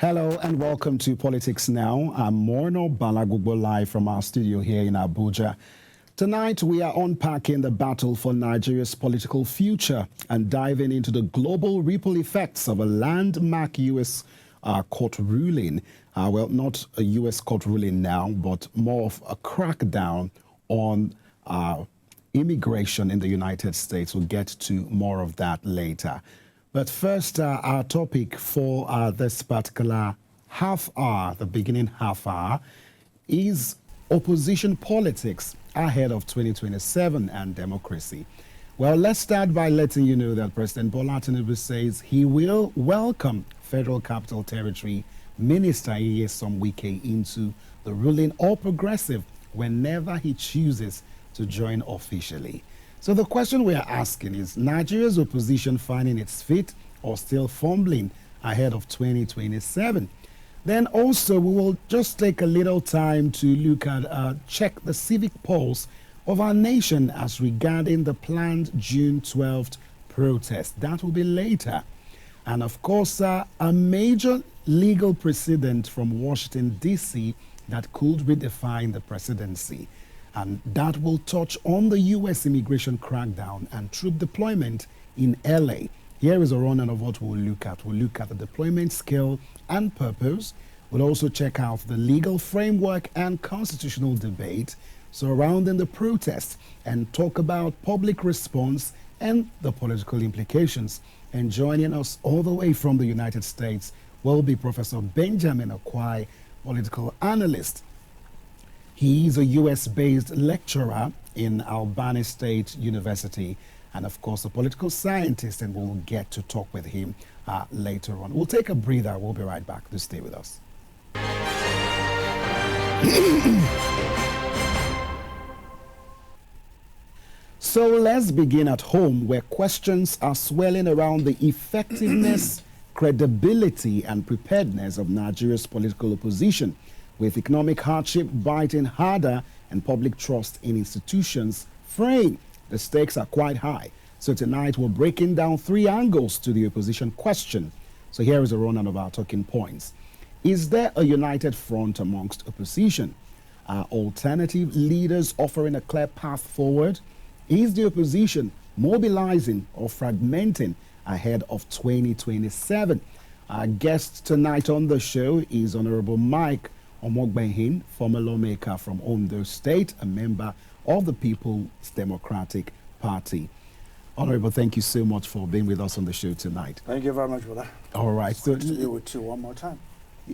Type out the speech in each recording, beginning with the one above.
Hello and welcome to Politics Now. I'm Morno Balagugbo live from our studio here in Abuja. Tonight we are unpacking the battle for Nigeria's political future and diving into the global ripple effects of a landmark U.S. Court ruling. Well, not a U.S. court ruling now, but more of a crackdown on immigration in the United States. We'll get to more of that later. But first, our topic for this particular half hour, the beginning half hour, is opposition politics ahead of 2027 and democracy. Well, let's start by letting you know that President Bola Tinubu says he will welcome Federal Capital Territory Minister Nyesom Wike into the ruling or progressive whenever he chooses to join officially. So the question we are asking is, Nigeria's opposition finding its feet or still fumbling ahead of 2027? Then also we will just take a little time to look at, check the civic pulse of our nation as regarding the planned June 12th protest. That will be later. And of course, a major legal precedent from Washington, D.C. that could redefine the presidency. And that will touch on the U.S. immigration crackdown and troop deployment in L.A. Here is a rundown of what we'll look at. We'll look at the deployment scale and purpose. We'll also check out the legal framework and constitutional debate surrounding the protest and talk about public response and the political implications. And joining us all the way from the United States will be Professor Benjamin Okwai, political analyst. He is a US-based lecturer in Albany State University and, of course, a political scientist, and we'll get to talk with him later on. We'll take a breather. We'll be right back. Do stay with us. So let's begin at home, where questions are swelling around the effectiveness, credibility, and preparedness of Nigeria's political opposition, with economic hardship biting harder and public trust in institutions fraying. The stakes are quite high. So tonight we're breaking down three angles to the opposition question. So here is a rundown of our talking points. Is there a united front amongst opposition? Are alternative leaders offering a clear path forward? Is the opposition mobilizing or fragmenting ahead of 2027? Our guest tonight on the show is Honorable Mike Omogbehin, former lawmaker from Ondo State, a member of the People's Democratic Party. Honorable, thank you so much for being with us on the show tonight. Thank you very much for that. All right. So to be with you one more time.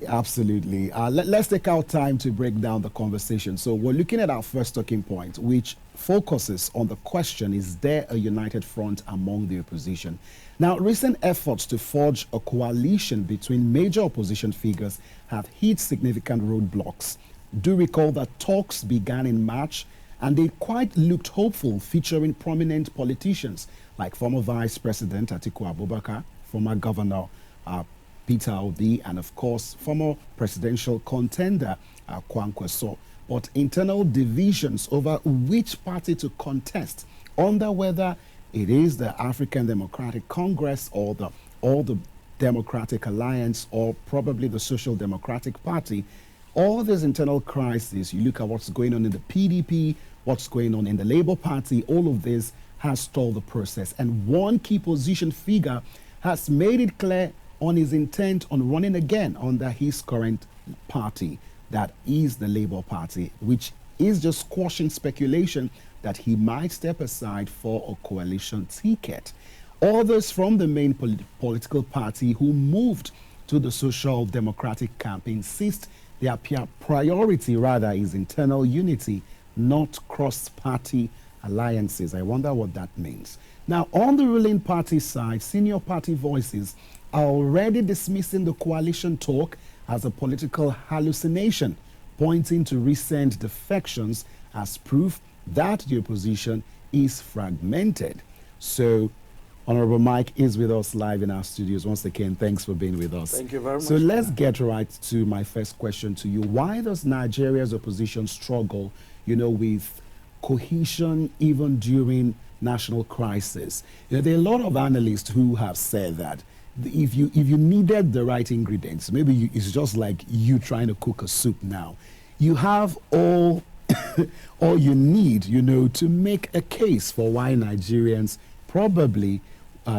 Absolutely. Let's take our time to break down the conversation. So we're looking at our first talking point, which focuses on the question, is there a united front among the opposition? Now, recent efforts to forge a coalition between major opposition figures have hit significant roadblocks. Do recall that talks began in March, and they quite looked hopeful, featuring prominent politicians like former Vice President Atiku Abubakar, former Governor Peter Obi, and of course, former presidential contender Kwankwaso. But internal divisions over which party to contest, under whether it is the African Democratic Congress or the Democratic Alliance or probably the Social Democratic Party, all these internal crises, you look at what's going on in the PDP, what's going on in the Labour Party, all of this has stalled the process. And one key position figure has made it clear on his intent on running again under his current party, that is the Labour Party, which is just squashing speculation that he might step aside for a coalition ticket. Others from the main political party who moved to the Social Democratic camp insist their priority rather is internal unity, not cross-party alliances. I wonder what that means. Now, on the ruling party side, senior party voices are already dismissing the coalition talk as a political hallucination, pointing to recent defections as proof that the opposition is fragmented. So, Honorable Mike is with us live in our studios. Once again, thanks for being with us. Thank you very much. So let's get right to my first question to you. Why does Nigeria's opposition struggle, with cohesion even during national crisis? There are a lot of analysts who have said that if you needed the right ingredients, maybe it's just like you trying to cook a soup now. You have all all you need, to make a case for why Nigerians probably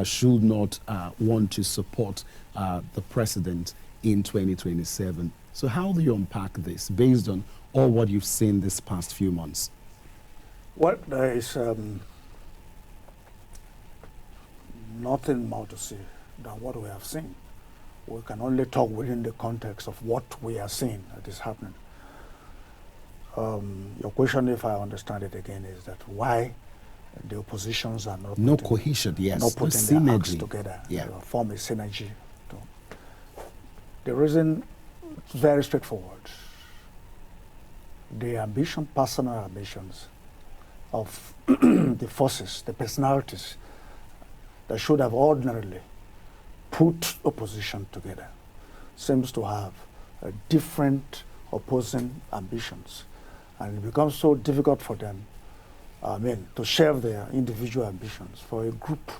should not want to support the president in 2027. So how do you unpack this based on all what you've seen this past few months? Well, there is nothing more to say than what we have seen. We can only talk within the context of what we are seeing that is happening. Your question, if I understand it again, is that why the oppositions are not no cohesion, yes, not putting their acts together, form a synergy. The reason is very straightforward. The ambition, personal ambitions of the forces, the personalities that should have ordinarily put opposition together seems to have different opposing ambitions. And it becomes so difficult for them, to share their individual ambitions for a group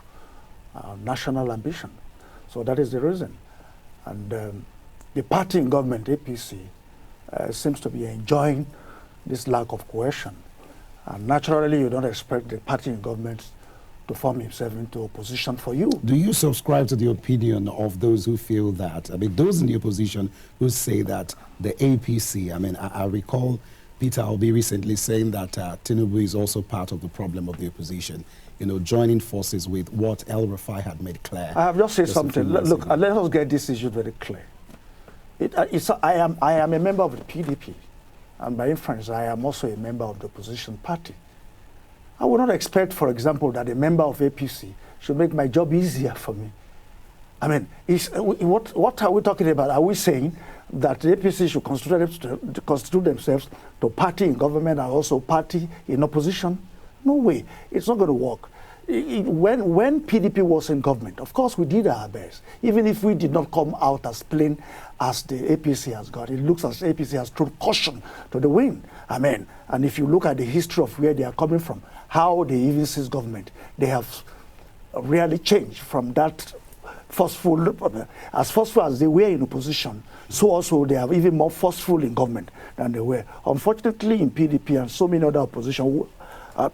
national ambition. So that is the reason. And the party in government, APC, seems to be enjoying this lack of cohesion. And naturally, you don't expect the party in government to form himself into opposition for you. Do you subscribe to the opinion of those who feel that, those in the opposition who say that the APC, I recall Peter Obi recently saying that Tinubu is also part of the problem of the opposition, joining forces with what El Rufai had made clear. I have just said something. Look, let us get this issue very clear. I am a member of the PDP, and by inference, I am also a member of the opposition party. I would not expect, for example, that a member of APC should make my job easier for me. What are we talking about? Are we saying that the APC should constitute themselves to party in government and also party in opposition? No way. It's not going to work. When PDP was in government, of course we did our best. Even if we did not come out as plain as the APC has got, it looks as APC has thrown caution to the wind. And if you look at the history of where they are coming from, how they even seize government, they have really changed from that forceful as they were in opposition, so also they are even more forceful in government than they were. Unfortunately, in PDP and so many other opposition,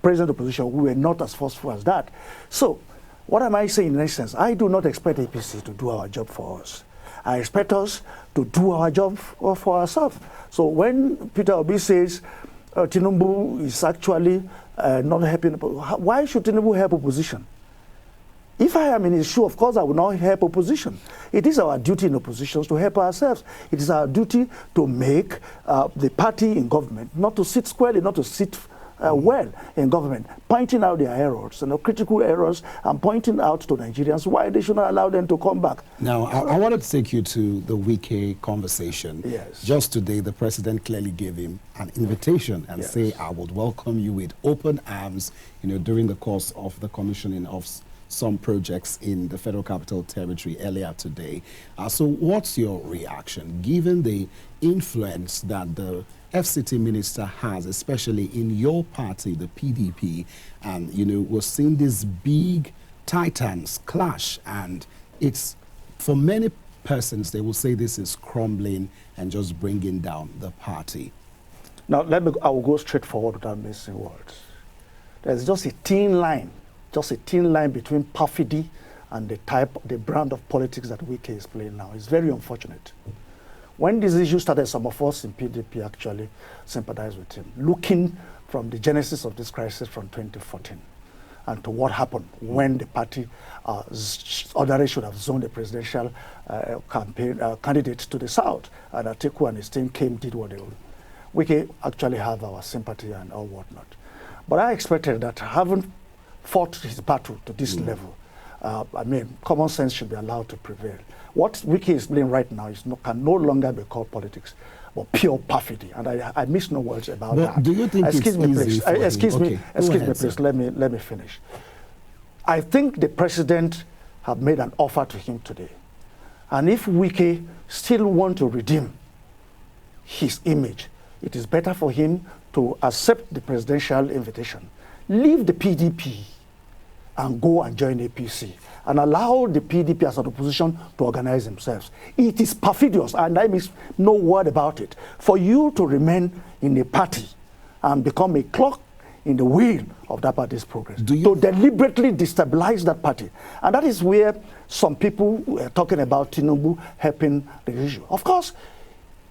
present opposition, we were not as forceful as that. So, what am I saying in essence? I do not expect APC to do our job for us. I expect us to do our job for ourselves. So when Peter Obi says Tinubu is actually not helping, why should Tinubu help opposition? If I am in his shoe, of course, I will not help opposition. It is our duty in oppositions to help ourselves. It is our duty to make the party in government not to sit squarely, not to sit well in government, pointing out their errors, critical errors, and pointing out to Nigerians why they should not allow them to come back. Now, I wanted to take you to the Wike conversation. Yes. Just today, the president clearly gave him an invitation and say, I would welcome you with open arms, during the course of the commissioning of some projects in the Federal Capital Territory earlier today. So what's your reaction, given the influence that the FCT minister has, especially in your party, the PDP, and, we're seeing these big titans clash, and it's, for many persons, they will say this is crumbling and just bringing down the party. Now, I will go straight forward without missing words. There's just a thin line between perfidy and the brand of politics that Wike is playing now. It's very unfortunate. When this issue started, some of us in PDP actually sympathized with him, looking from the genesis of this crisis from 2014 and to what happened when the party ordinarily should have zoned the presidential candidate to the south, and Atiku and his team did what they would. Wike actually have our sympathy and all whatnot. But I expected that, having fought his battle to this level, common sense should be allowed to prevail. What Wike is playing right now can no longer be called politics, but pure perfidy. And I miss no words about that. Do you think excuse me, please. Excuse me, ahead, please. Let me finish. I think the president have made an offer to him today. And if Wike still want to redeem his image, it is better for him to accept the presidential invitation, leave the PDP, and go and join APC and allow the PDP as an opposition to organize themselves. It is perfidious, and I miss no word about it, for you to remain in a party and become a clock in the wheel of that party's progress, to deliberately destabilize that party. And that is where some people were talking about Tinubu helping the issue. Of course,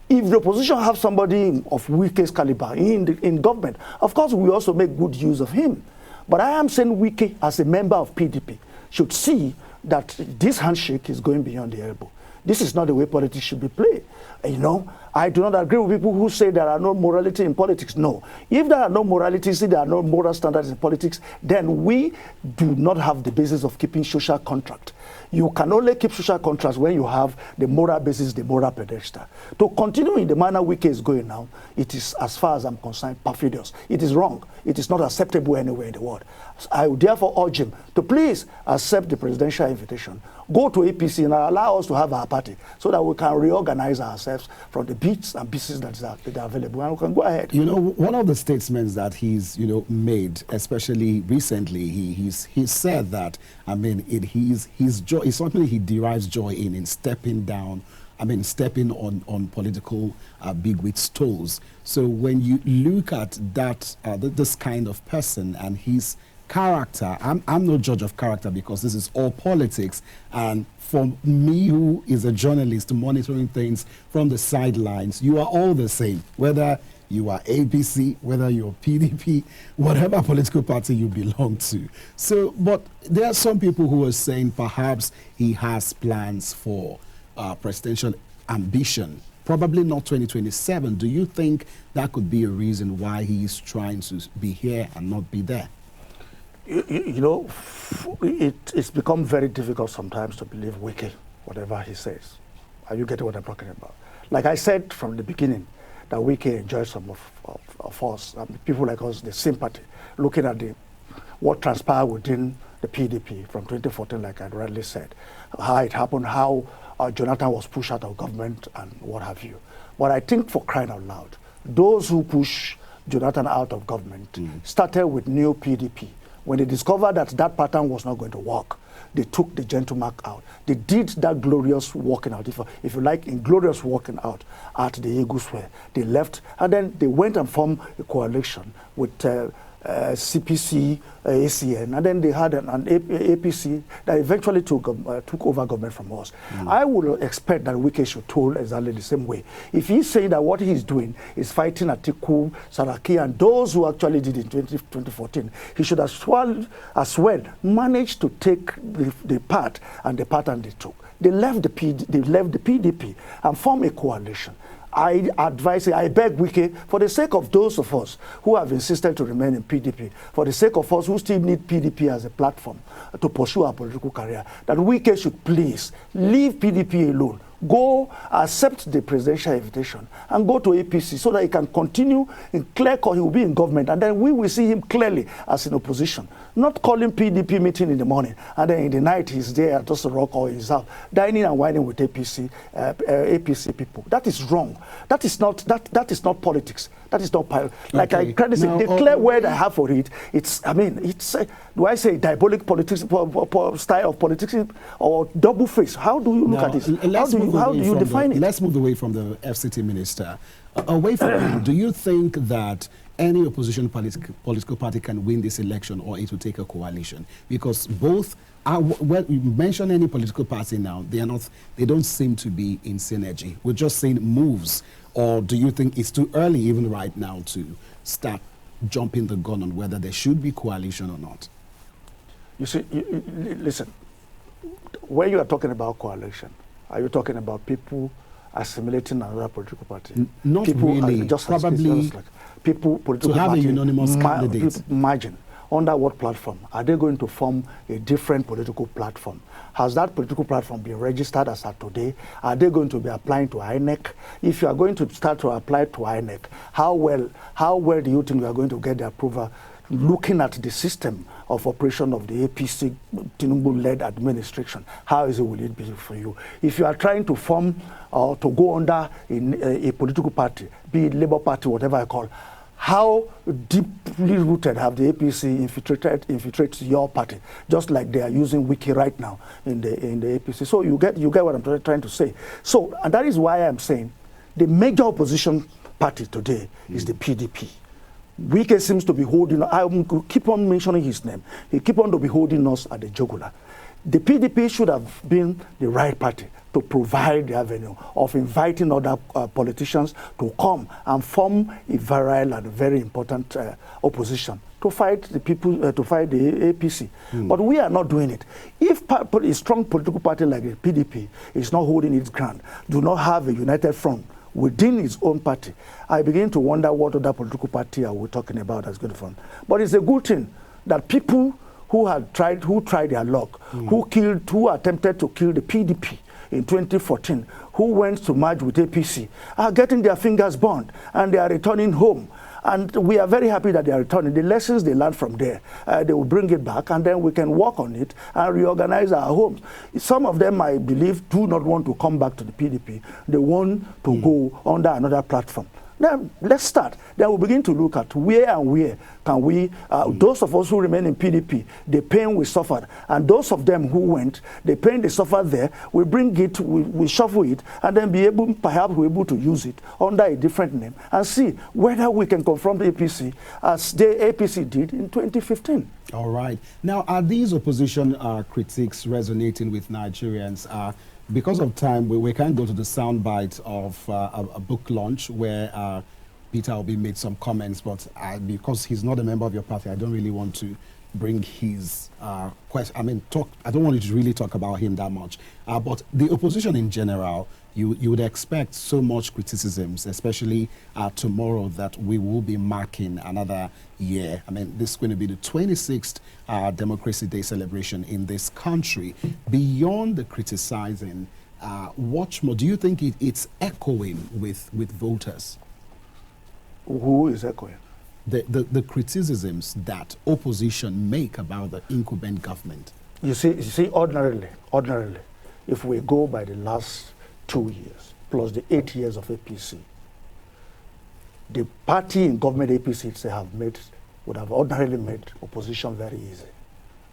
if the opposition have somebody of Wike's caliber in government, of course we also make good use of him. But I am saying Wike, as a member of PDP, should see that this handshake is going beyond the elbow. This is not the way politics should be played. You know, I do not agree with people who say there are no morality in politics. No. If there are no moralities, if there are no moral standards in politics, then we do not have the basis of keeping social contract. You can only keep social contracts when you have the moral basis, the moral pedestal. To continue in the manner Wike is going now, it is, as far as I'm concerned, perfidious. It is wrong. It is not acceptable anywhere in the world. I would therefore urge him to please accept the presidential invitation, go to APC and allow us to have our party so that we can reorganize ourselves from the bits and pieces that are available, and we can go ahead. You know, one of the statements that he's, made, especially recently, he said that, I mean, his joy is something he derives joy in stepping down, stepping on political bigwigs' toes. So when you look at that, this kind of person and his character, I'm no judge of character because this is all politics, and for me, who is a journalist monitoring things from the sidelines, you are all the same, whether you are APC, whether you're PDP, whatever political party you belong to. So, but there are some people who are saying perhaps he has plans for presidential ambition, probably not 2027. Do you think that could be a reason why he is trying to be here and not be there? You know, it's become very difficult sometimes to believe Wike, whatever he says. Are you getting what I'm talking about? Like I said from the beginning, that Wike enjoys some of us, people like us, the sympathy, looking at what transpired within the PDP from 2014, like I rightly said, how it happened, how Jonathan was pushed out of government and what have you. But I think, for crying out loud, those who push Jonathan out of government started with new PDP. When they discovered that that pattern was not going to work, they took the gentleman out. They did that glorious walking out, if you like, inglorious walking out at the Eagles Square. They left, and then they went and formed a coalition with CPC, ACN, and then they had an APC that eventually took over government from us. I would expect that Wike should told exactly the same way. If he's saying that what he's doing is fighting Atiku, Saraki, and those who actually did in 2014, he should as well manage to take the part and the pattern they took. They left the PDP and formed a coalition. I advise, I beg Wike, for the sake of those of us who have insisted to remain in PDP, for the sake of us who still need PDP as a platform to pursue our political career, that Wike should please leave PDP alone, go accept the presidential invitation and go to APC so that he can continue in clear cut. He will be in government, and then we will see him clearly as in opposition, not calling PDP meeting in the morning and then in the night he's there at just a rock or he's out dining and whining with APC people. That is wrong. That is not politics. That is not like I credit the clear word I have for it. It's do I say diabolic politics style of politics or double face? How do you look at this? How do you define it? Let's move away from the FCT minister. Away from him, do you think that any opposition political party can win this election, or it will take a coalition? Because both are, well, you mention any political party now, they don't seem to be in synergy. We're just saying moves. Or do you think it's too early even right now to start jumping the gun on whether there should be coalition or not? You see, listen, when you are talking about coalition, are you talking about people assimilating another political party? Not people really. Just probably people political to have party, a unanimous candidate. Margin. Under what platform? Are they going to form a different political platform? Has that political platform been registered as of today? Are they going to be applying to INEC? If you are going to start to apply to INEC, how well do you think you are going to get the approval? Looking at the system of operation of the APC Tinubu-led administration, how easy will it be for you? If you are trying to form or to go under a political party, be it Labour Party, whatever I call, how deeply rooted have the APC infiltrated your party, just like they are using Wiki right now in the APC. So you get what I'm trying to say. So, and that is why I'm saying the major opposition party today is the PDP. Wiki seems to be holding, I will keep on mentioning his name, he keep on to be holding us at the jugular. The PDP should have been the right party to provide the avenue of inviting other politicians to come and form a virile and very important opposition to fight the people, to fight the APC. But we are not doing it. If a strong political party like the PDP is not holding its ground, do not have a united front within its own party, I begin to wonder what other political party are we talking about as good fun. But it's a good thing that people who tried their luck, who attempted to kill the PDP in 2014, who went to merge with APC, are getting their fingers burned and they are returning home. And we are very happy that they are returning. The lessons they learned from there, they will bring it back, and then we can work on it and reorganize our homes. Some of them, I believe, do not want to come back to the PDP. They want to go under another platform. Then let's start. Then we'll begin to look at where can we, those of us who remain in PDP, the pain we suffered, and those of them who went, the pain they suffered there, we bring it, we shuffle it, and then perhaps we're able to use it under a different name and see whether we can confront the APC as the APC did in 2015. All right. Now, are these opposition critiques resonating with Nigerians? Because of time, we can't go to the soundbite of a book launch where Peter Obi made some comments, but because he's not a member of your party, I don't really want to bring his question. I mean, I don't want you to really talk about him that much. But the opposition in general, you would expect so much criticisms, especially tomorrow, that we will be marking another year. I mean, this is going to be the 26th Democracy Day celebration in this country. Beyond the criticizing, what more? Do you think it's echoing with voters? Who is echoing? The criticisms that opposition make about the incumbent government. You see, ordinarily, if we go by the last 2 years, plus the 8 years of APC, the party in government APC itself would have ordinarily made opposition very easy.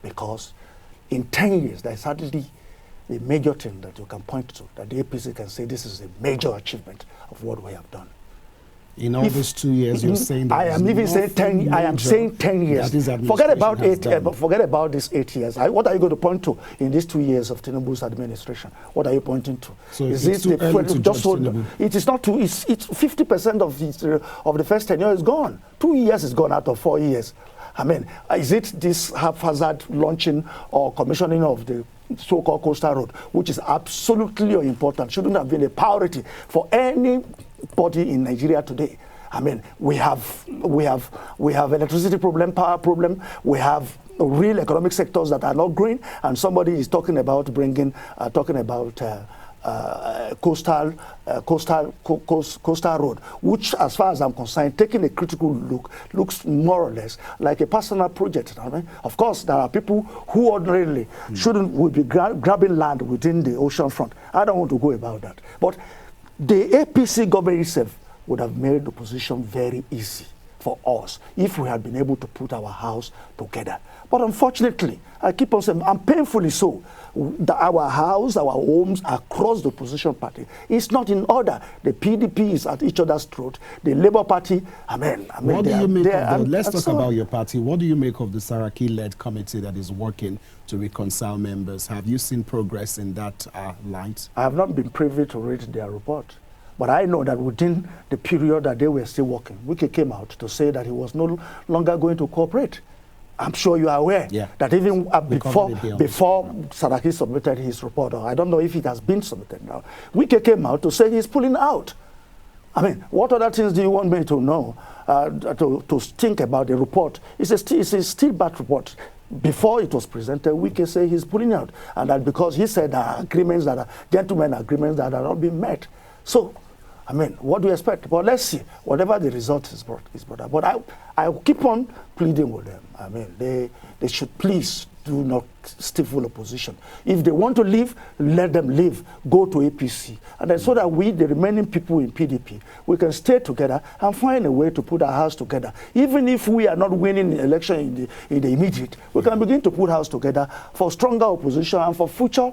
Because in 10 years, there's certainly a major thing that you can point to, that the APC can say this is a major achievement of what we have done. In all these 2 years, you're saying that I am even saying 10. I am saying 10 years. Forget about 8. Forget about these 8 years. What are you going to point to in these 2 years of Tinubu's administration? What are you pointing to? So is it too early to judge Tinubu? It is not too. It's 50% of the first tenure is gone. 2 years is gone out of 4 years. I mean, is it this haphazard launching or commissioning of the so-called coastal road, which is absolutely important, shouldn't have been a priority for anybody in Nigeria today? I mean, we have electricity problem, power problem. We have real economic sectors that are not growing, and somebody is talking about coastal road, which, as far as I'm concerned, taking a critical look, looks more or less like a personal project. I mean, of course, there are people who ordinarily would be grabbing land within the ocean front. I don't want to go about that. But the APC government itself would have made the position very easy for us if we had been able to put our house together. But unfortunately, I keep on saying, and painfully so, that our house, our homes across the opposition party is not in order. The PDP is at each other's throat. The Labour Party, what do you make of let's talk about your party. What do you make of the Saraki-led committee that is working to reconcile members? Have you seen progress in that light? I have not been privy to read their report. But I know that within the period that they were still working, Wike came out to say that he was no longer going to cooperate. I'm sure you are aware that even before Saraki submitted his report, or I don't know if it has been submitted now, Wike came out to say he's pulling out. I mean, what other things do you want me to know, to think about the report? It's a still bad report. Before it was presented, Wike said he's pulling out, and that because he said agreements that are gentlemen agreements that are not being met. So, I mean, what do you expect? But let's see. Whatever the result is brought up. But I keep on pleading with them. I mean, they should please do not stifle opposition. If they want to leave, let them leave. Go to APC. And then so that we, the remaining people in PDP, we can stay together and find a way to put our house together. Even if we are not winning the election in the immediate, we can begin to put house together for stronger opposition and for future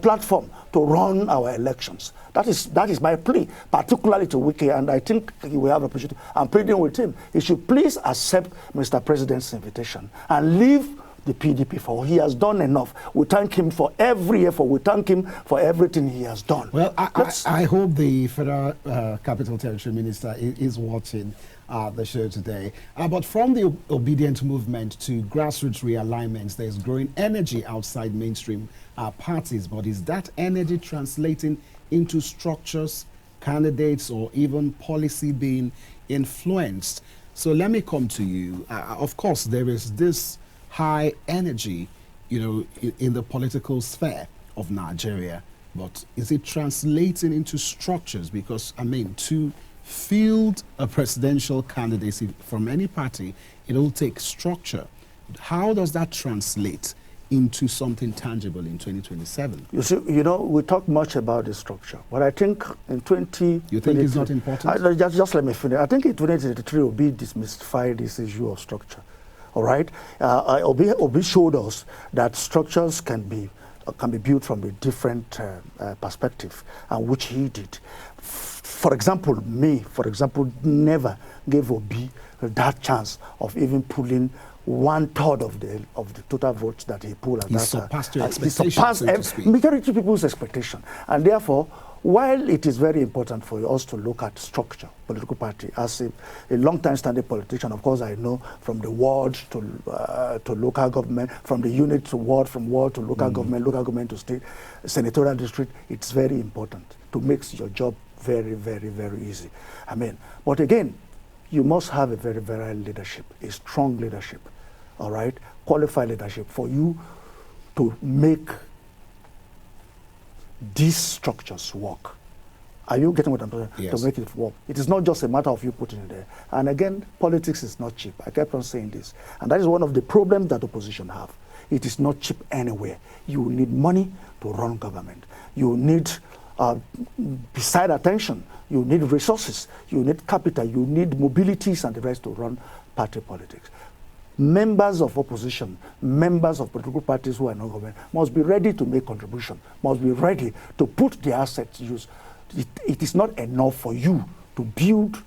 platform to run our elections. That is my plea, particularly to Wike, and I think he will have an opportunity. I'm pleading with him. He should please accept Mr. President's invitation and leave the PDP for. He has done enough. We thank him for every effort. We thank him for everything he has done. Well, I hope the Federal Capital Territory Minister is watching the show today. But from the obedient movement to grassroots realignments, there's growing energy outside mainstream parties. But is that energy translating into structures, candidates, or even policy being influenced? So let me come to you. Of course, there is this high energy, in the political sphere of Nigeria, but is it translating into structures? Because, to field a presidential candidacy from any party, it will take structure. How does that translate into something tangible in 2027? You see, we talk much about the structure, but I think in 20... You think it's not important? Just let me finish. I think in 2023 will be demystify this issue of structure. All right? Obi showed us that structures can be built from a different perspective, and which he did. For example, never gave Obi that chance of even pulling 1/3 of the total votes that he pulled. He surpassed your expectations, he surpassed so to speak. majority people's expectation. And therefore, while it is very important for us to look at structure, political party, as a long-time standing politician, of course I know from the ward to local government, from the unit to ward, from ward to local government to state, senatorial district, it's very important to make your job very, very, very easy. But again, you must have a very, very leadership, a strong leadership, all right, qualified leadership for you to make these structures work. Are you getting what I'm saying? Yes. To make it work. It is not just a matter of you putting it there. And again, politics is not cheap. I kept on saying this. And that is one of the problems that opposition have. It is not cheap anywhere. You need money to run government. You need, beside attention, you need resources, you need capital, you need mobilities and the rest to run party politics. Members of opposition, members of political parties who are not government must be ready to make contribution, must be ready to put their assets to use. It is not enough for you to build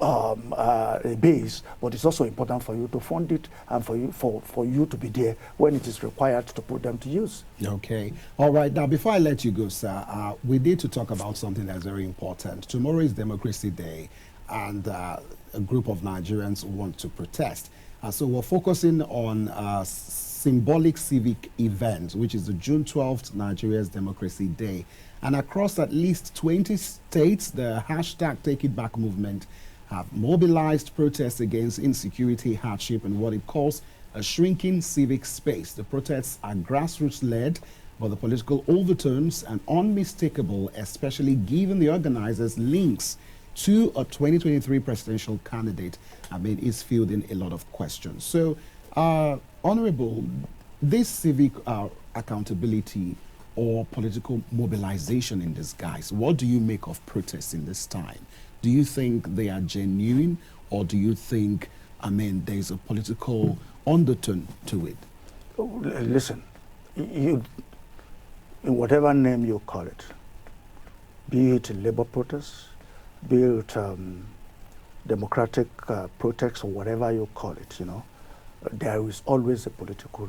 a base, but it's also important for you to fund it and for you to be there when it is required to put them to use. Okay. All right. Now, before I let you go, sir, we need to talk about something that's very important. Tomorrow is Democracy Day, and a group of Nigerians want to protest. So we're focusing on symbolic civic event, which is the June 12th Nigeria's Democracy Day. And across at least 20 states, the hashtag Take It Back movement have mobilized protests against insecurity, hardship, and what it calls a shrinking civic space. The protests are grassroots-led, but the political overtones are unmistakable, especially given the organizers' links to a 2023 presidential candidate. Is fielding a lot of questions. So, Honorable, this civic accountability or political mobilization in disguise, what do you make of protests in this time? Do you think they are genuine, or do you think, there's a political undertone to it? Listen, in whatever name you call it, be it labor protests, be it democratic protest, or whatever you call it, there is always a political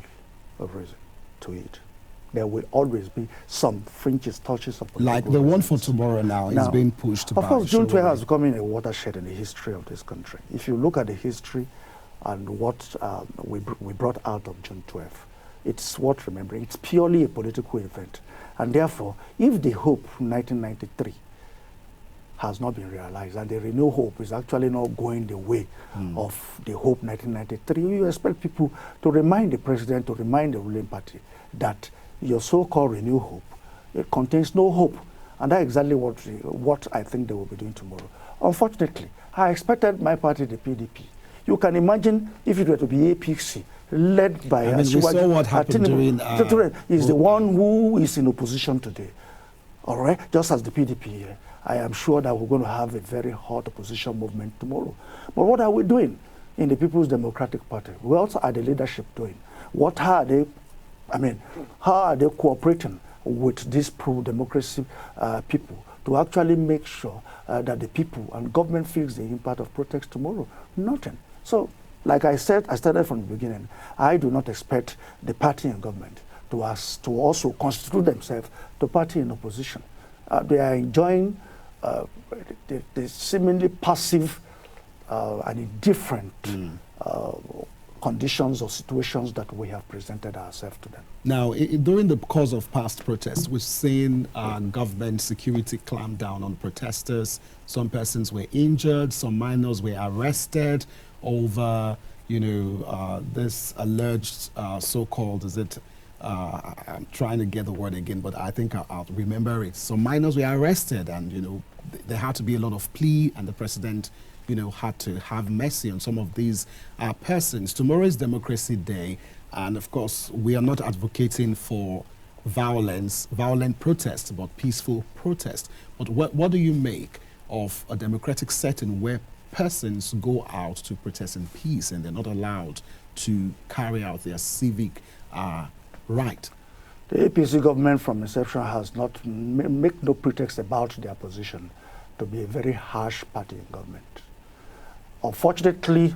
reason to it. There will always be some fringes, touches of political like the one reasons. for tomorrow now is being pushed by. Of course, June 12 has become a watershed in the history of this country. If you look at the history and what we brought out of June 12, it's worth remembering. It's purely a political event. And therefore, if the hope from 1993 has not been realized, and the renewed hope is actually not going the way of the hope 1993, you expect people to remind the president, to remind the ruling party that your so-called renewed hope, it contains no hope. And that's exactly what I think they will be doing tomorrow. Unfortunately, I expected my party, the PDP. You can imagine if it were to be APC led by we saw what happened during... is the one who is in opposition today. All right? Just as the PDP, I am sure that we're going to have a very hot opposition movement tomorrow. But what are we doing in the People's Democratic Party? What are the leadership doing? What are they, how are they cooperating with these pro-democracy people to actually make sure that the people and government feels the impact of protest tomorrow? Nothing. So, like I said, I started from the beginning, I do not expect the party and government to also constitute themselves to party in opposition. They are enjoying the seemingly passive and indifferent conditions or situations that we have presented ourselves to them. Now, during the course of past protests, we've seen government security clamp down on protesters. Some persons were injured, some minors were arrested over, this alleged so-called, I'm trying to get the word again, but I think I'll remember it. Some minors were arrested and, there had to be a lot of plea, and the president had to have mercy on some of these persons. Tomorrow is Democracy Day, and of course, we are not advocating for violent protest, but peaceful protest. But what do you make of a democratic setting where persons go out to protest in peace and they're not allowed to carry out their civic right? The APC government from inception has not make no pretext about their position to be a very harsh party in government. Unfortunately,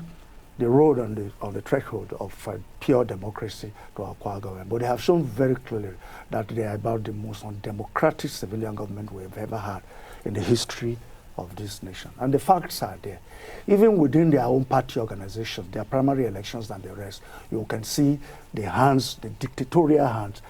the road on the threshold of pure democracy to acquire government, but they have shown very clearly that they are about the most undemocratic civilian government we have ever had in the history of this nation. And the facts are there. Even within their own party organizations, their primary elections and the rest, you can see the dictatorial hands,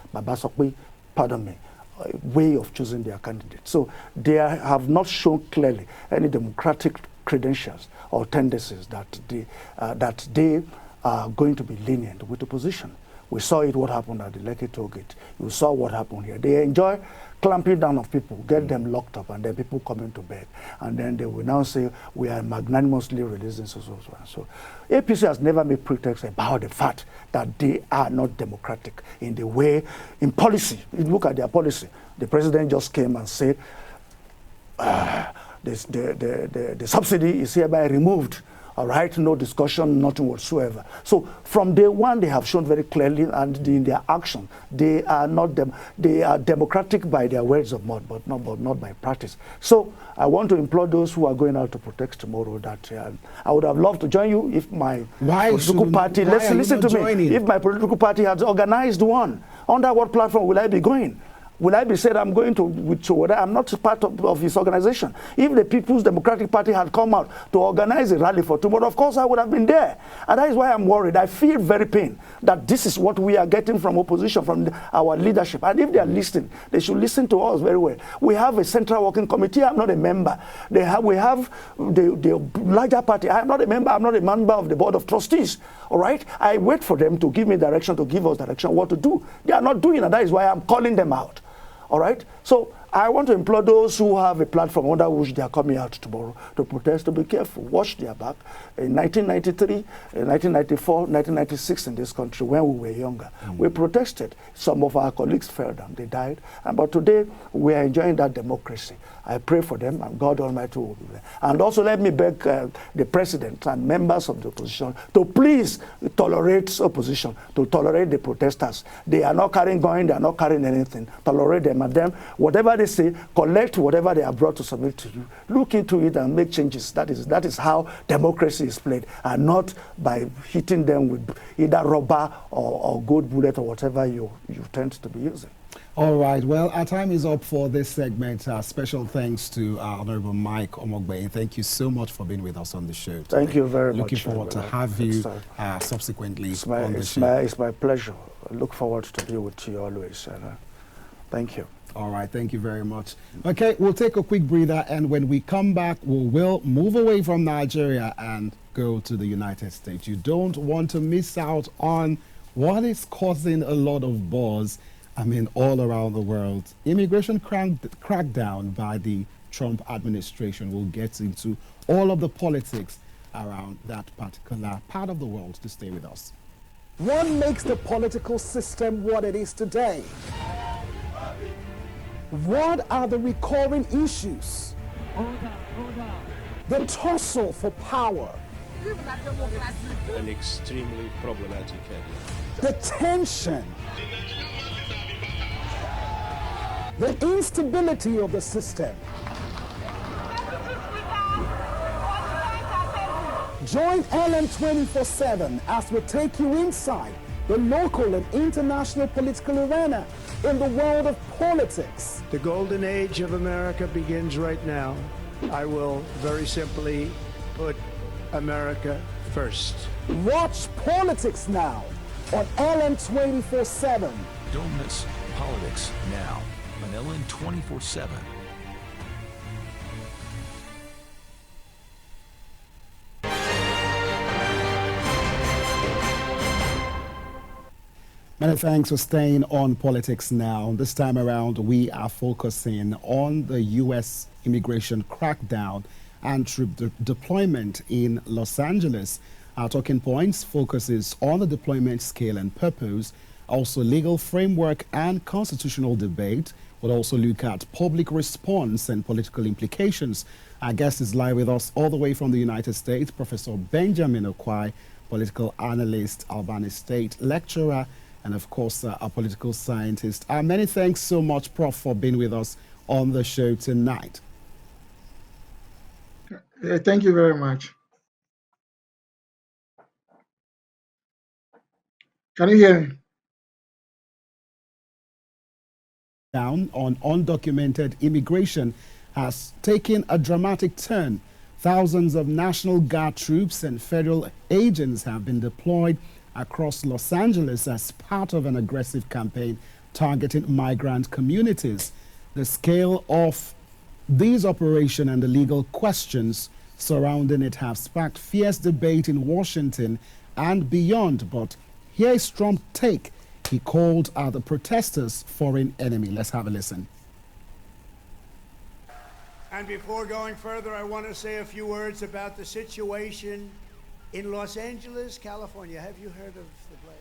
way of choosing their candidates. So they have not shown clearly any democratic credentials or tendencies that they are going to be lenient with the opposition. We saw what happened at the Lekki toll gate. You saw what happened here. They enjoy clamping down on people, get them locked up, and then people coming to bed. And then they will now say, we are magnanimously releasing so. APC has never made pretext about the fact that they are not democratic in the way, in policy. You look at their policy. The president just came and said, the subsidy is hereby removed. All right, no discussion, nothing whatsoever. So from day one, they have shown very clearly, and in their action, they are not they are democratic by their words of mouth, but not by practice. So I want to implore those who are going out to protest tomorrow that I would have loved to join you if my political party. Listen to me. If my political party had organized one, under what platform will I be going? Will I be said I'm going to whether I'm not part of his organization? If the People's Democratic Party had come out to organize a rally for tomorrow, of course I would have been there. And that is why I'm worried. I feel very pain that this is what we are getting from opposition, from our leadership. And if they are listening, they should listen to us very well. We have a central working committee. I'm not a member. We have the larger party. I'm not a member. I'm not a member of the board of trustees. All right? I wait for them to give me direction, to give us direction what to do. They are not doing it. And that is why I'm calling them out. All right? So I want to implore those who have a platform under which they are coming out tomorrow to protest to be careful. Watch their back. In 1993, 1994, 1996 in this country, when we were younger, we protested. Some of our colleagues fell down. They died. But today, we are enjoying that democracy. I pray for them, and God Almighty will be there. And also let me beg the president and members of the opposition to please tolerate opposition, to tolerate the protesters. They are not carrying guns, they are not carrying anything. Tolerate them, and then whatever they say, collect whatever they are brought to submit to you. Look into it and make changes. That is how democracy is played, and not by hitting them with either rubber or gold bullet or whatever you tend to be using. All right. Well, our time is up for this segment. Special thanks to Honorable Mike Omogbe. Thank you so much for being with us on the show today. Thank you very much. Looking forward to have you subsequently on the show. It's my pleasure. I look forward to be with you always. Thank you. All right. Thank you very much. Okay, we'll take a quick breather, and when we come back, we will move away from Nigeria and go to the United States. You don't want to miss out on what is causing a lot of buzz, all around the world. Immigration crackdown by the Trump administration. Will get into all of the politics around that particular part of the world. To stay with us. What makes the political system what it is today? What are the recurring issues? The tussle for power. An extremely problematic area. The tension. The instability of the system. Join LM 24/7 as we take you inside the local and international political arena in the world of politics. The golden age of America begins right now. I will very simply put America first. Watch Politics Now on LM 24/7. Don't miss Politics Now on LN 24/7. Many thanks for staying on Politics Now. This time around, we are focusing on the U.S. immigration crackdown and troop deployment in Los Angeles. Our talking points focuses on the deployment scale and purpose, also legal framework and constitutional debate. We'll also look at public response and political implications. Our guest is live with us all the way from the United States, Professor Benjamin Okwai, political analyst, Albany State lecturer, and of course, a political scientist. Many thanks so much, Prof, for being with us on the show tonight. Thank you very much. Can you hear me? Down on undocumented immigration has taken a dramatic turn. Thousands of National Guard troops and federal agents have been deployed across Los Angeles as part of an aggressive campaign targeting migrant communities. The scale of these operations and the legal questions surrounding it have sparked fierce debate in Washington and beyond. But here is Trump's take. He called the protesters foreign enemy. Let's have a listen. And before going further, I want to say a few words about the situation in Los Angeles, California. Have you heard of the place?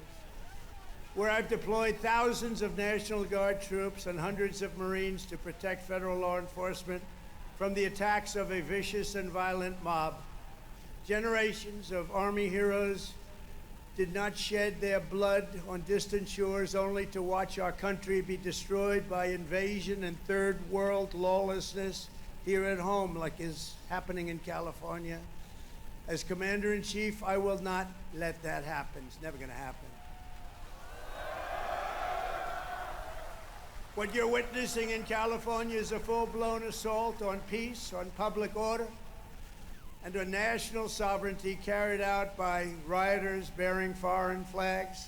Where I've deployed thousands of National Guard troops and hundreds of Marines to protect federal law enforcement from the attacks of a vicious and violent mob. Generations of Army heroes did not shed their blood on distant shores only to watch our country be destroyed by invasion and third world lawlessness here at home, like is happening in California. As Commander-in-Chief, I will not let that happen. It's never going to happen. What you're witnessing in California is a full-blown assault on peace, on public order, and on national sovereignty carried out by rioters bearing foreign flags.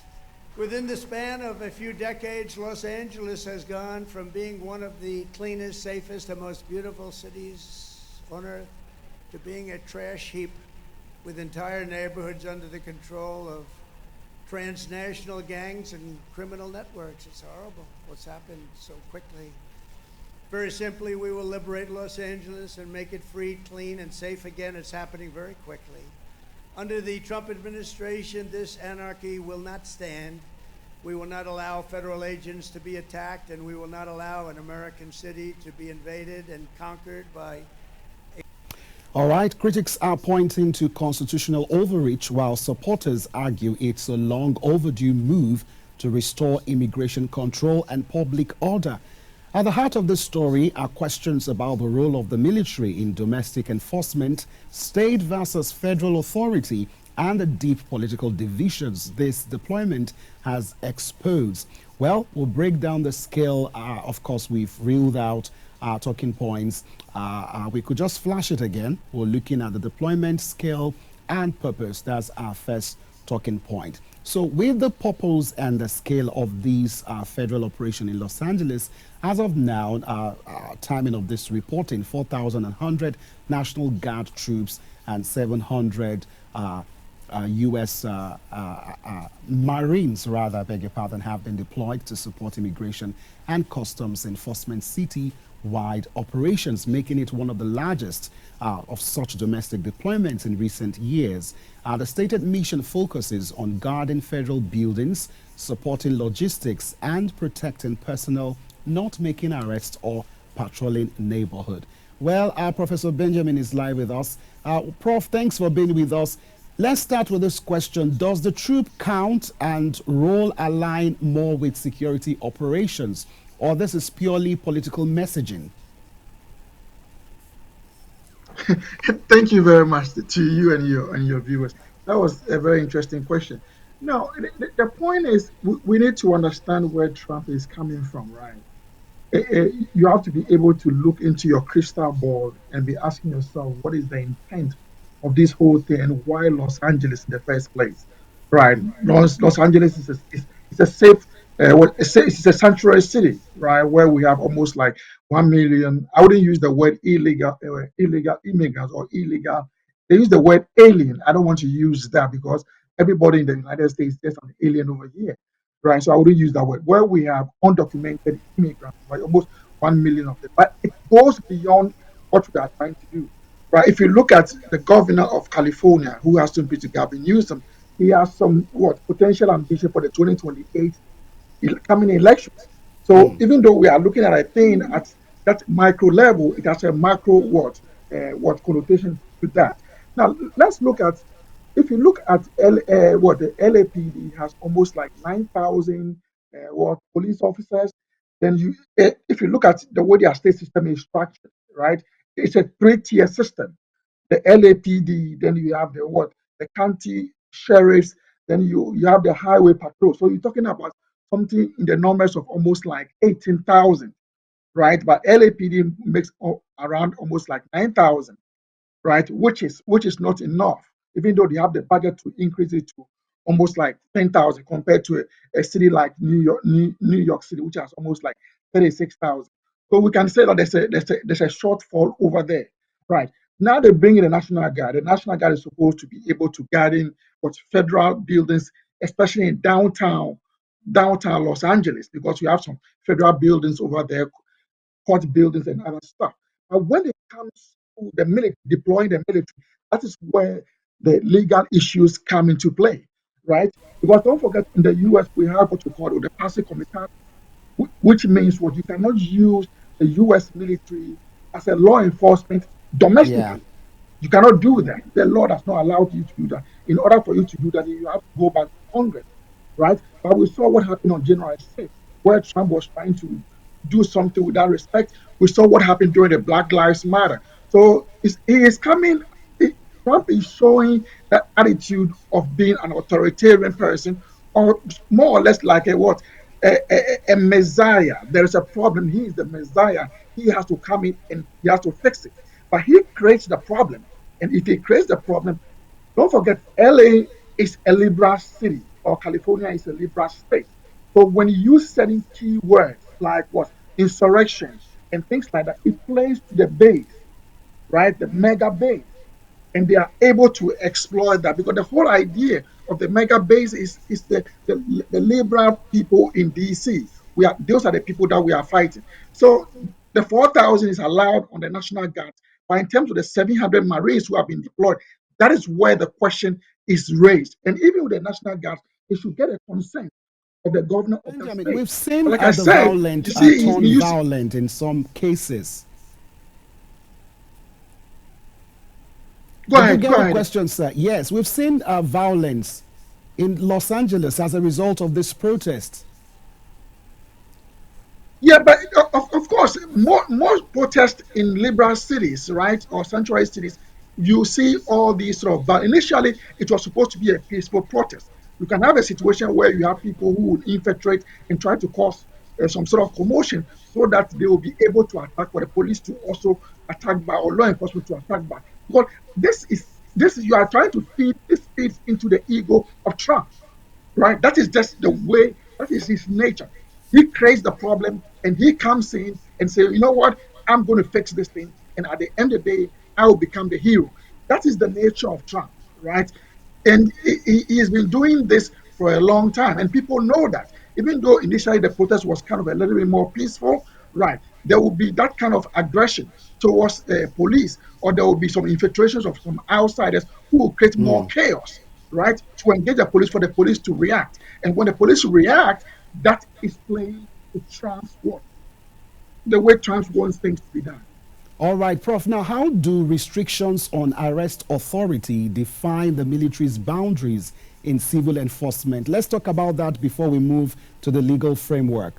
Within the span of a few decades, Los Angeles has gone from being one of the cleanest, safest, and most beautiful cities on earth to being a trash heap with entire neighborhoods under the control of transnational gangs and criminal networks. It's horrible what's happened so quickly. Very simply, we will liberate Los Angeles and make it free, clean, and safe again. It's happening very quickly. Under the Trump administration, this anarchy will not stand. We will not allow federal agents to be attacked, and we will not allow an American city to be invaded and conquered by. All right, critics are pointing to constitutional overreach, while supporters argue it's a long overdue move to restore immigration control and public order. At the heart of this story are questions about the role of the military in domestic enforcement, state versus federal authority, and the deep political divisions this deployment has exposed. Well, we'll break down the scale. Of course, we've reeled out our talking points. We could just flash it again. We're looking at the deployment scale and purpose. That's our first talking point. So with the purpose and the scale of these federal operation in Los Angeles, as of now, timing of this reporting, 4,100 National Guard troops and 700 U.S. Marines, rather, beg your pardon, have been deployed to support immigration and customs enforcement city wide operations, making it one of the largest of such domestic deployments in recent years. The stated mission focuses on guarding federal buildings, supporting logistics, and protecting personnel not making arrests or patrolling neighborhood. Well, Professor Benjamin is live with us. Prof, thanks for being with us. Let's start with this question. Does the troop count and role align more with security operations, or this is purely political messaging? Thank you very much to you and your viewers. That was a very interesting question. Now, the point is we need to understand where Trump is coming from, right? You have to be able to look into your crystal ball and be asking yourself, what is the intent of this whole thing and why Los Angeles in the first place? Right? Los Angeles is a safe, it's a sanctuary city, right? Where we have almost like 1 million. I wouldn't use the word illegal immigrants or illegal. They use the word alien. I don't want to use that because everybody in the United States is an alien over here, right? So I wouldn't use that word. Where we have undocumented immigrants, right? Almost 1 million of them. But it goes beyond what we are trying to do, right? If you look at the governor of California, who has to be to Gavin Newsom, he has some what potential ambition for the 2028 coming elections. So even though we are looking at a thing at that micro level, it has a macro what connotation to that. Now let's look at if you look at what the LAPD has almost like 9,000 what police officers. Then you if you look at the way their state system is structured, right? It's a three-tier system. The LAPD, then you have the what? The county sheriffs, then you have the highway patrol. So you're talking about something in the numbers of almost like 18,000, right? But LAPD makes around almost like 9,000, right? Which is not enough, even though they have the budget to increase it to almost like 10,000 compared to a city like New York City, which has almost like 36,000. So we can say that there's a shortfall over there, right? Now they bring in the National Guard. The National Guard is supposed to be able to guard in what federal buildings, especially in downtown Los Angeles, because we have some federal buildings over there, court buildings and other stuff. But when it comes to the military, deploying the military, that is where the legal issues come into play, right? Because don't forget, in the US, we have what we call the passive commitment, which means what you cannot use the US military as a law enforcement Yeah. domestically. You cannot do that. The law does not allow you to do that. In order for you to do that, you have to go back to Congress, right? But we saw what happened on January 6th, where Trump was trying to do something with that respect. We saw what happened during the Black Lives Matter. So he is coming. Trump is showing that attitude of being an authoritarian person, or more or less like a what? A messiah. There is a problem. He is the messiah. He has to come in and he has to fix it. But he creates the problem. And if he creates the problem, don't forget, LA is a liberal city, or California is a liberal state. So when you use certain keywords like what insurrection and things like that, it plays to the base, right? The mega base, and they are able to exploit that because the whole idea of the mega base is the liberal people in DC. Those are the people that we are fighting. So the 4,000 is allowed on the National Guard, but in terms of the 700 Marines who have been deployed, that is where the question is raised. And even with the National Guard, they should get a consent of the governor of the Benjamin, state. we've seen But like I the said, violent you see, turn violent in some cases. Did you go get the ahead. question, sir? Yes, we've seen violence in Los Angeles as a result of this protest. Yeah, but of course, more protests in liberal cities, right, or sanctuary cities, you see all these sort of. But initially, it was supposed to be a peaceful protest. You can have a situation where you have people who would infiltrate and try to cause some sort of commotion, so that they will be able to attack, for the police to also attack back, or law enforcement to attack back. Because this is you are trying to feed this feeds into the ego of Trump, right? That is just the way, that is his nature. He creates the problem and he comes in and say, you know what, I'm going to fix this thing. And at the end of the day, I will become the hero. That is the nature of Trump, right? And he has been doing this for a long time. And people know that. Even though initially the protest was kind of a little bit more peaceful, right? there will be that kind of aggression towards police, or there will be some infiltrations of some outsiders who will create more chaos, right? To engage the police, for the police to react. And when the police react, that is playing to Trump's what? The way Trump wants things to be done. All right, Prof. Now, how do restrictions on arrest authority define the military's boundaries in civil enforcement? Let's talk about that before we move to the legal framework.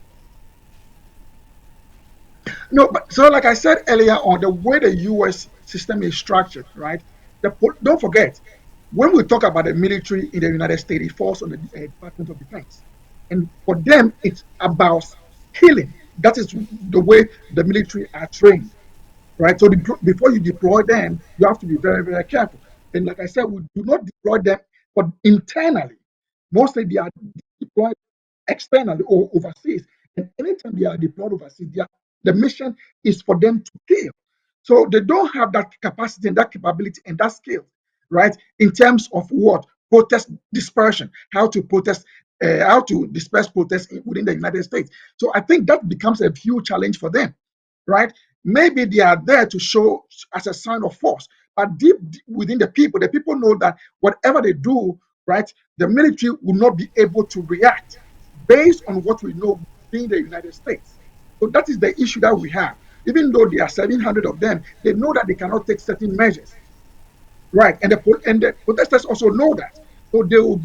No, but so like I said earlier on, the way the U.S. system is structured, right? Don't forget, when we talk about the military in the United States, it falls on the Department of Defense, and for them, it's about killing. That is the way the military are trained, right? So before you deploy them, you have to be very, very careful. And like I said, we do not deploy them, but internally, mostly they are deployed externally or overseas. And anytime they are deployed overseas, the mission is for them to kill. So they don't have that capacity and that capability and that skill, right? In terms of what? Protest dispersion, how to protest, how to disperse protests within the United States. So I think that becomes a huge challenge for them, right? Maybe they are there to show as a sign of force, but deep within the people know that whatever they do, right, the military will not be able to react based on what we know being the United States. So that is the issue that we have. Even though there are 700 of them, they know that they cannot take certain measures, right? And the protesters also know that. So they will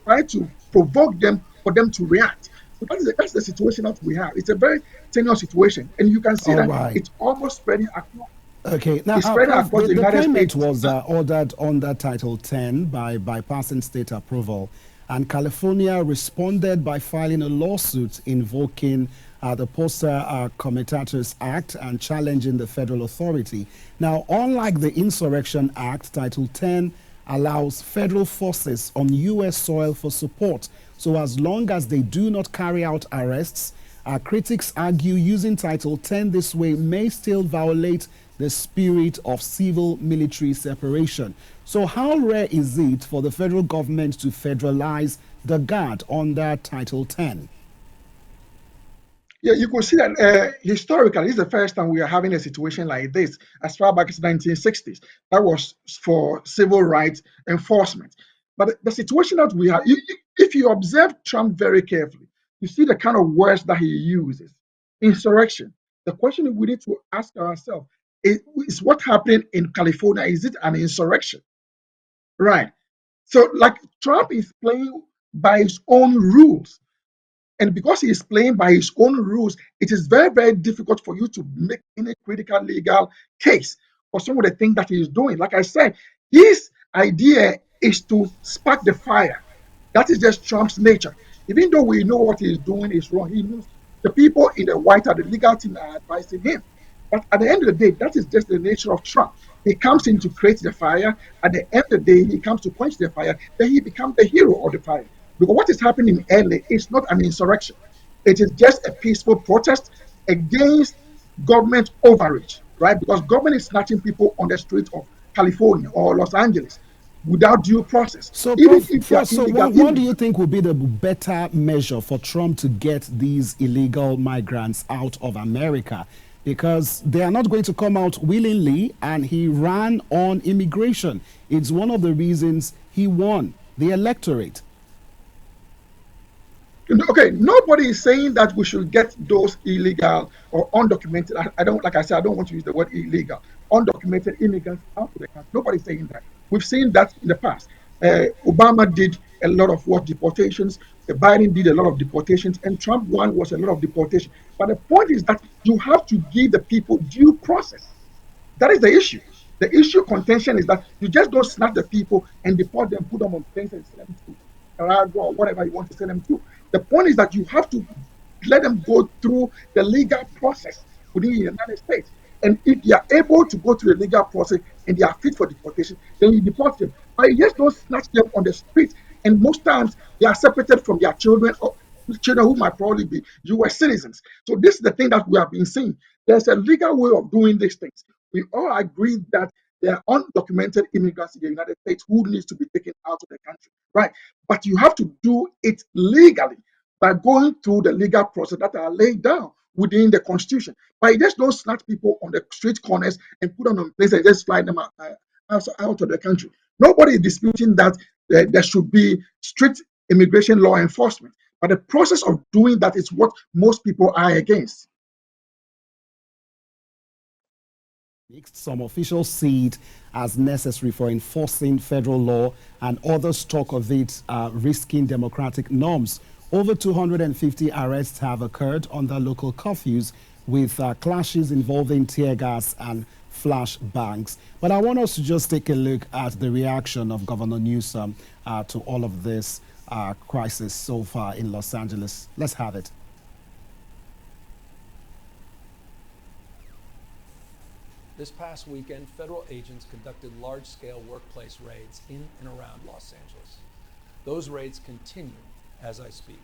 try to provoke them for them to react. So that's the situation that we have. It's a very tenuous situation, and you can see All that right. it's almost spreading across. Okay, now, It's spreading Prof, across the the United primate States. was ordered under Title 10 by bypassing state approval, and California responded by filing a lawsuit invoking the Postal Commutators Act and challenging the federal authority. Now, unlike the Insurrection Act, Title 10 allows federal forces on U.S. soil for support. So as long as they do not carry out arrests, critics argue using Title 10 this way may still violate the spirit of civil-military separation. So how rare is it for the federal government to federalize the Guard under Title 10? Yeah, you could see that historically, this is the first time we are having a situation like this as far back as 1960s. That was for civil rights enforcement. But the situation that we have, if you observe Trump very carefully, you see the kind of words that he uses. Insurrection. The question we need to ask ourselves is what happened in California? Is it an insurrection? Right. So, like, Trump is playing by his own rules. And because he is playing by his own rules, it is very, very difficult for you to make any critical legal case for some of the things that he is doing. Like I said, his idea is to spark the fire. That is just Trump's nature. Even though we know what he is doing is wrong, he knows the people in the White House, the legal team are advising him. But at the end of the day, that is just the nature of Trump. He comes in to create the fire. At the end of the day, he comes to quench the fire. Then he becomes the hero of the fire. Because what is happening in LA is not an insurrection. It is just a peaceful protest against government overreach, right? Because government is snatching people on the streets of California or Los Angeles without due process, So, even Prof, if they are so illegal what do you immigrants. think would be the better measure for Trump to get these illegal migrants out of America? Because they are not going to come out willingly, and he ran on immigration. It's one of the reasons he won the electorate. Okay, nobody is saying that we should get those illegal or undocumented. I don't, like I said, I don't want to use the word illegal, undocumented immigrants out of the country. Nobody's saying that. We've seen that in the past. Obama did a lot of what deportations. Biden did a lot of deportations, and Trump one was a lot of deportation. But the point is that you have to give the people due process. That is the issue. The issue contention is that you just don't snatch the people and deport them, put them on planes and send them to Nicaragua or whatever you want to send them to. The point is that you have to let them go through the legal process within the United States. And if they are able to go through the legal process and they are fit for deportation, then you deport them. But you just don't snatch them on the street. And most times they are separated from their children or children who might probably be US citizens. So this is the thing that we have been seeing. There's a legal way of doing these things. We all agree that there are undocumented immigrants in the United States who needs to be taken out of the country, right? But you have to do it legally by going through the legal process that are laid down within the Constitution. But you just don't snatch people on the street corners and put them on place and just fly them out of the country. Nobody is disputing that there should be strict immigration law enforcement. But the process of doing that is what most people are against. Some officials see it as necessary for enforcing federal law, and others talk of it risking democratic norms. Over 250 arrests have occurred under local curfews, with clashes involving tear gas and flashbangs. But I want us to just take a look at the reaction of Governor Newsom to all of this crisis so far in Los Angeles. Let's have it. This past weekend, federal agents conducted large-scale workplace raids in and around Los Angeles. Those raids continue as I speak.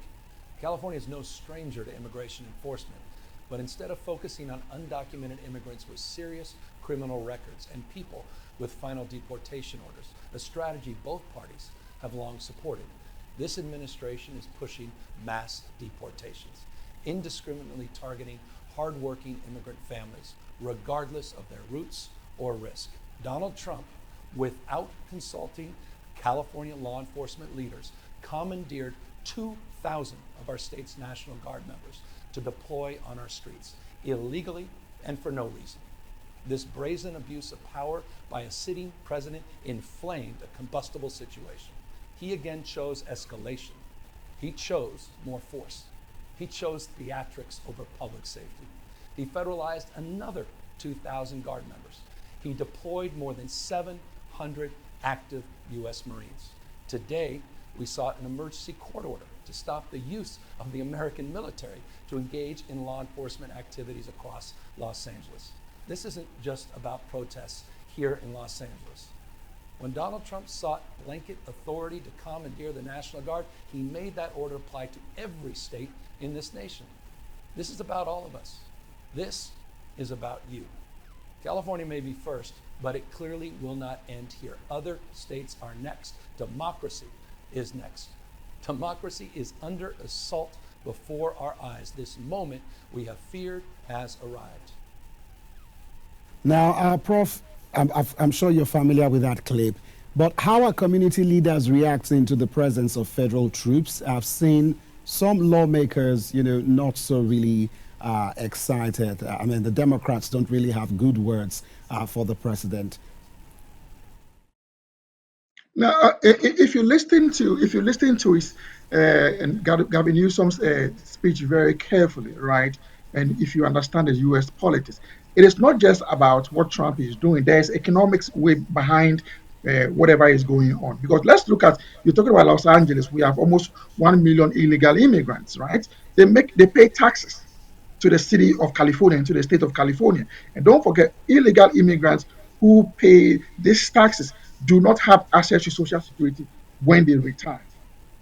California is no stranger to immigration enforcement, but instead of focusing on undocumented immigrants with serious criminal records and people with final deportation orders, a strategy both parties have long supported, this administration is pushing mass deportations, indiscriminately targeting hardworking immigrant families, regardless of their roots or risk. Donald Trump, without consulting California law enforcement leaders, commandeered 2,000 of our state's National Guard members to deploy on our streets, illegally and for no reason. This brazen abuse of power by a sitting president inflamed a combustible situation. He again chose escalation. He chose more force. He chose theatrics over public safety. He federalized another 2,000 Guard members. He deployed more than 700 active U.S. Marines. Today, we sought an emergency court order to stop the use of the American military to engage in law enforcement activities across Los Angeles. This isn't just about protests here in Los Angeles. When Donald Trump sought blanket authority to commandeer the National Guard, he made that order apply to every state in this nation. This is about all of us. This is about you. California may be first, but it clearly will not end here. Other states are next. Democracy is next. Democracy is under assault before our eyes. This moment we have feared has arrived. Now, Prof, I'm sure you're familiar with that clip, but how are community leaders reacting to the presence of federal troops? I've seen some lawmakers, not so really excited. I mean, the Democrats don't really have good words for the president. Now, if you listen to his and Gavin Newsom's speech very carefully, right, and if you understand the U.S. politics, it is not just about what Trump is doing. There's economics way behind whatever is going on. Because let's look at, you're talking about Los Angeles. We have almost 1 million illegal immigrants, right? They pay taxes to the city of California and to the state of California. And don't forget, illegal immigrants who pay these taxes do not have access to Social Security when they retire,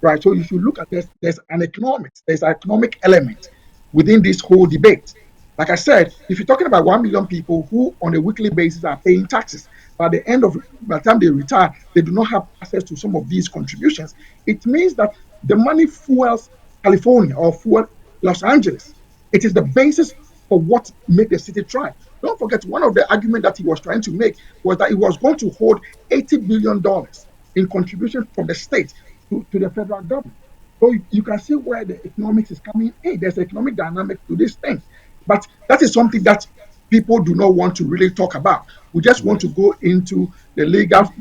right? So if you look at this, there's an economic element within this whole debate. Like I said, if you're talking about 1 million people who on a weekly basis are paying taxes, by the time they retire, they do not have access to some of these contributions, it means that the money fuels California or fuel Los Angeles. It is the basis for what made the city thrive. Don't forget, one of the arguments that he was trying to make was that he was going to hold $80 billion in contribution from the state to the federal government. So you can see where the economics is coming in. There's economic dynamic to this thing. But that is something that people do not want to really talk about. We just want to go into the legal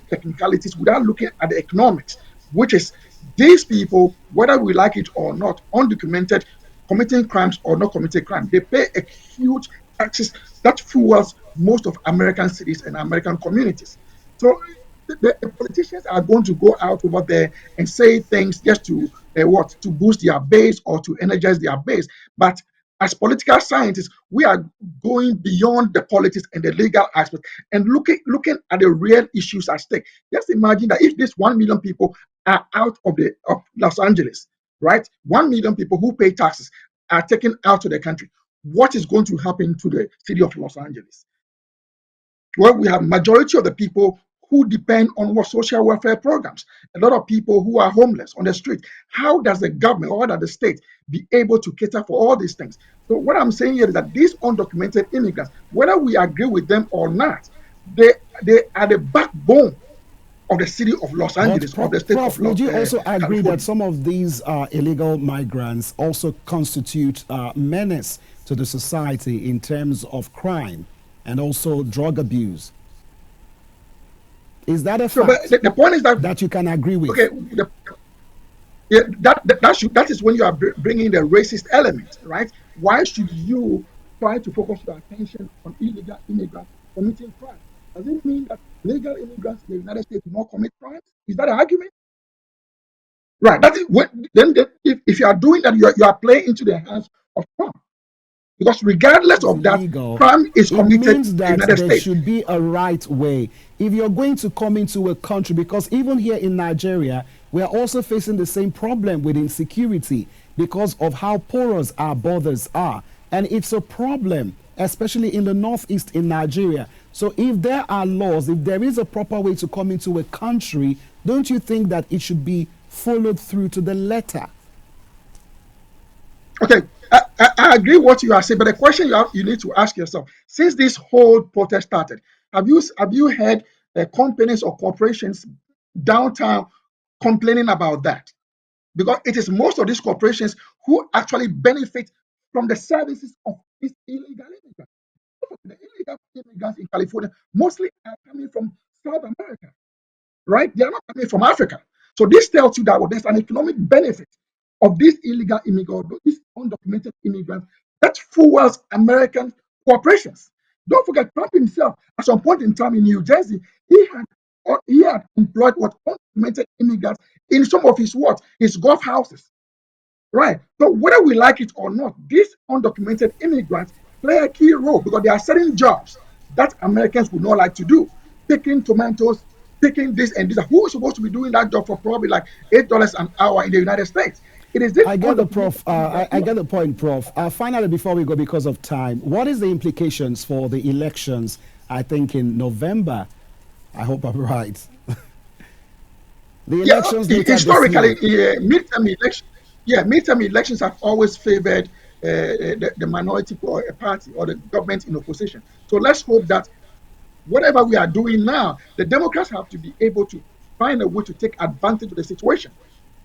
technicalities without looking at the economics, which is these people, whether we like it or not, undocumented, committing crimes or not committing crimes, they pay a huge taxes that fuels most of American cities and American communities. So the politicians are going to go out over there and say things just to to boost their base or to energize their base. But as political scientists, we are going beyond the politics and the legal aspect and looking at the real issues at stake. Just imagine that if these 1 million people are out of Los Angeles, right? 1 million people who pay taxes are taken out of the country. What is going to happen to the city of Los Angeles? Well, we have majority of the people who depend on what social welfare programs, a lot of people who are homeless on the street. How does the government or does the state be able to cater for all these things? So what I'm saying here is that these undocumented immigrants, whether we agree with them or not, they are the backbone of the city of Los Angeles, But of the state Prof, of would you also agree California. that some of these illegal migrants also constitute menace to the society in terms of crime and also drug abuse? Is that a So, but fact the point is that you can agree with? okay, yeah, that is when you are bringing the racist element, right? Why should you try to focus your attention on illegal immigrants committing crime? Does it mean that legal immigrants in the United States do not commit crimes? Is that an argument? Right. That is when then if you are doing that, you are playing into the hands of Trump. Because regardless It's of that, legal. crime is It committed means in the that United there States. should be a right way. If you're going to come into a country, because even here in Nigeria, we are also facing the same problem with insecurity because of how porous our borders are. And it's a problem, especially in the northeast in Nigeria. So if there are laws, if there is a proper way to come into a country, don't you think that it should be followed through to the letter? Okay, I agree what you are saying, but the question you need to ask yourself: since this whole protest started, have you heard companies or corporations downtown complaining about that? Because it is most of these corporations who actually benefit from the services of these illegal immigrants. The illegal immigrants in California mostly are coming from South America, right? They are not coming from Africa. So this tells you that there's an economic benefit of these illegal immigrants, these undocumented immigrants, that fuels American corporations. Don't forget, Trump himself, at some point in time in New Jersey, he had employed undocumented immigrants in some of his golf houses. Right. So whether we like it or not, these undocumented immigrants play a key role because there are certain jobs that Americans would not like to do. Picking tomatoes, picking this and this. Who is supposed to be doing that job for probably like $8 an hour in the United States? It is this I get the undocumented prof. I get the point, Prof. Finally, before we go, because of time, what is the implications for the elections? I think in November. I hope I'm right. The elections later historically, this year. midterm elections have always favored the minority party or the government in opposition. So let's hope that whatever we are doing now, the Democrats have to be able to find a way to take advantage of the situation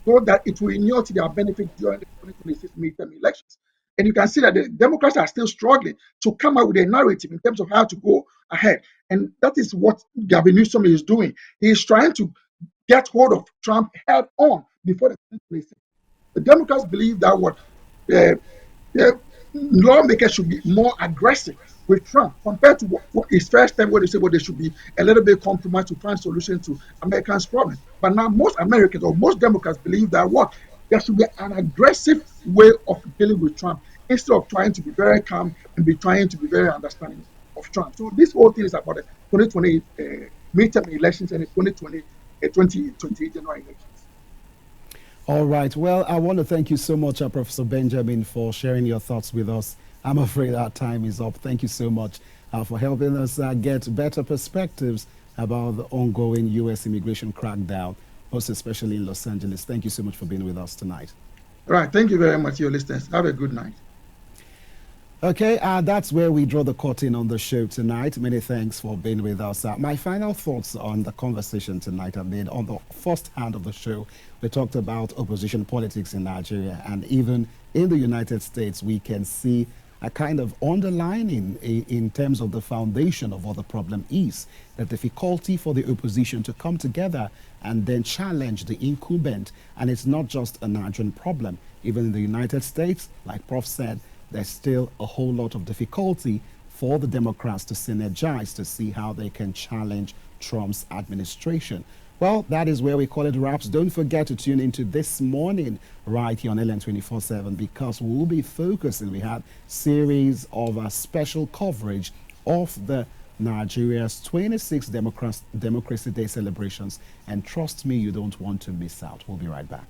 so that it will inure to their benefit during the 2026 midterm elections. And you can see that the Democrats are still struggling to come up with a narrative in terms of how to go ahead. And that is what Gavin Newsom is doing. He is trying to get hold of Trump head on before the 2026. The Democrats believe that uh, lawmakers should be more aggressive with Trump compared to what his first time when they said they should be a little bit compromised to find solutions to Americans' problems. But now most Americans or most Democrats believe that there should be an aggressive way of dealing with Trump instead of trying to be very calm and be trying to be very understanding of Trump. So this whole thing is about the 2020 midterm elections and the 2020 general elections. All right. Well, I want to thank you so much, Professor Benjamin, for sharing your thoughts with us. I'm afraid our time is up. Thank you so much for helping us get better perspectives about the ongoing U.S. immigration crackdown, most especially in Los Angeles. Thank you so much for being with us tonight. All right. Thank you very much, your listeners. Have a good night. Okay, that's where we draw the curtain on the show tonight. Many thanks for being with us. My final thoughts on the conversation tonight have been on the first hand of the show. We talked about opposition politics in Nigeria, and even in the United States, we can see a kind of underlining in terms of the foundation of what the problem is, the difficulty for the opposition to come together and then challenge the incumbent. And it's not just a Nigerian problem. Even in the United States, like Prof said, there's still a whole lot of difficulty for the Democrats to synergize to see how they can challenge Trump's administration. Well, that is where we call it wraps. Don't forget to tune into this morning right here on LN 24/7 because we'll be focusing. We had series of special coverage of the Nigeria's 26th Democracy Day celebrations. And trust me, you don't want to miss out. We'll be right back.